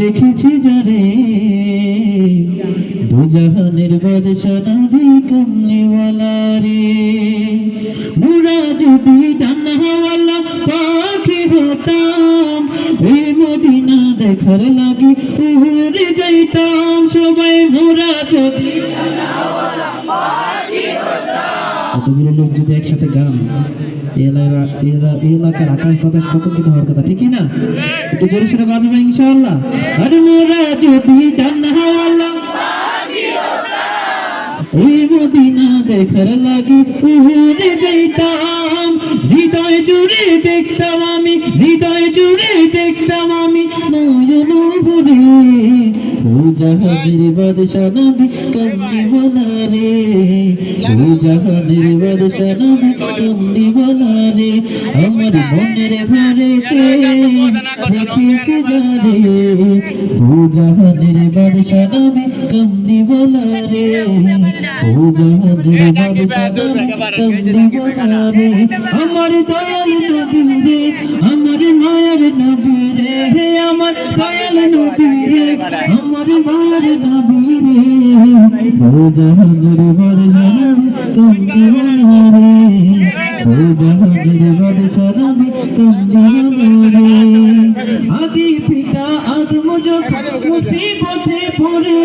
রেখেছি যারে দু জাহানের বাদশা নবী কমলিওয়ালা রে। মোরা যদি ডানাওয়ালা পাখি হতাম, এই মদিনা দেখার লাগি উড়ে যাইতাম সবাই। মোরা যদি এতগুলো লোক যদি একসাথে গান, এলাকার আকাশ বাতাস প্রকম্পিত হওয়ার কথা, ঠিকই না? একটু জোরে সোরে বাজবে ইনশাআল্লাহ। আরে মোরা যদি ডানাওয়ালা এই মদিনা দেখার লাগি উড়ে যাইতাম, হৃদয় জুড়ে দেখতাম আমি, হৃদয় জুড়ে দেখতাম আমি নয়ন ভরে দু জাহানের বাদশা নবী কমলিওয়ালা রে। দু জাহানের বাদশা নবী কমলিওয়ালা রে। আমার মনের ঘরেতে রেখেছি যারে দু জাহানের বাদশা নবী কমলিওয়ালা রে। দু জাহানের বাদশা নবী কমলিওয়ালা রে। আমার দয়াল নবী রে, আমার মায়ার নবী রে, আমার দয়াল নবী রে, আমার মায়ার নবী রে। দু জাহানের বাদশা নবী কমলিওয়ালা রে। দু জাহানের বাদশা নবী কমলিওয়ালা রে। আদি পিতা আদম যখন মুসিবতে পড়ে,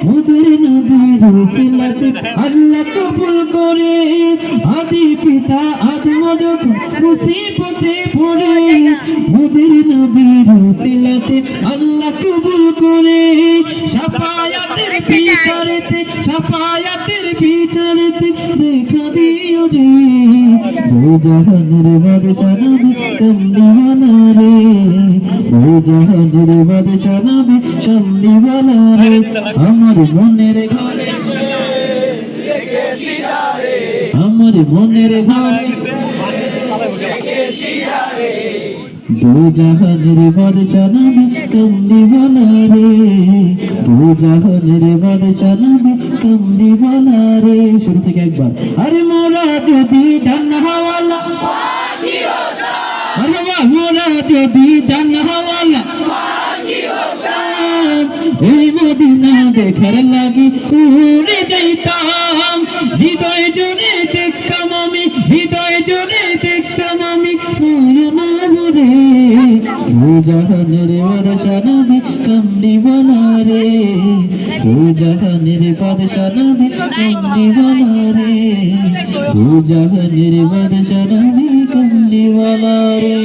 মোদের নবীর উসিলাতে আল্লাহ কবুল করে। আদি পিতা আদম যখন মুসিবতে পড়ে, মোদের নবীর উসিলাতে আল্লাহ কবুল করে। শাফায়াতের বিচারেতে, শাফায়াতের বিচারেতে দেখা দিও রে দু জাহানের বাদশা নবী কমলিওয়ালা রে। দু জাহানের বাদশা নবী কমলিওয়ালা রে। আমার মনের ঘরে, আমার মনের ঘরে দু জাহানের বাদশা নবী কমলিওয়ালা রে। দু জাহানের বাদশা নবী কমলিওয়ালা রে। শুরু থেকে একবার। আরে মোরা যদি ডানাওয়ালা পাখি হতাম, আরে বাহ, মোরা যদি ডানাওয়ালা পাখি হতাম, এই মদিনা দেখার লাগি উড়ে যাইতাম, হৃদয় জুড়ে দেখতাম আমি, হৃদয় জুড়ে দেখতাম আমি নয়ন ভরে দু জাহানের বাদশা নবী কমলিওয়ালা রে। দু জাহানের বাদশা নবী কমলিওয়ালা রে। দু জাহানের বাদশা নবী কমলিওয়ালা রে।